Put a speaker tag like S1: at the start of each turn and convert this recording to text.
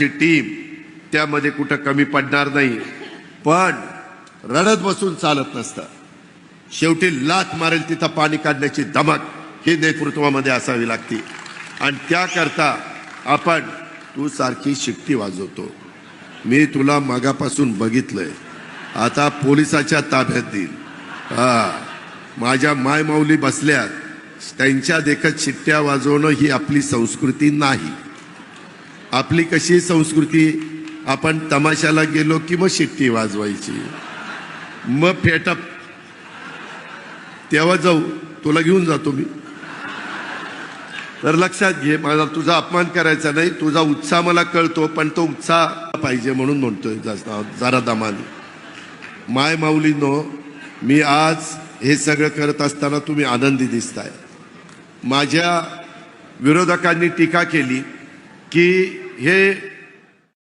S1: आमची टीम त्यामध्ये कुठं कमी पडणार नाही, पण रडत बसून चालत नसतं. शेवटी लाथ मारेल तिथं पाणी काढण्याची धमक ही नेतृत्वामध्ये असावी लागते. आणि त्याकरता आपण तू सारखी शिट्टी वाजवतो. मी तुला मगापासून बघितलंय, आता पोलिसाच्या ताब्यात देईल. माझ्या मायमाऊली बसल्यात, त्यांच्या देखत शिट्ट्या वाजवणं ही आपली संस्कृती नाही. आपली कशी संस्कृती, आपण तमाशाला गेलो की मग शिट्टी वाजवायची, मग फेटप, तेव्हा जाऊ, तुला घेऊन जातो मी. तर लक्षात घे, मला तुझा अपमान करायचा नाही, तुझा उत्साह मला कळतो, पण तो उत्साह पाहिजे म्हणून म्हणतोय जरा दमाने. माय माऊलीनो, मी आज हे सगळं करत असताना तुम्ही आनंदी दिसताय. माझ्या विरोधकांनी टीका केली की हे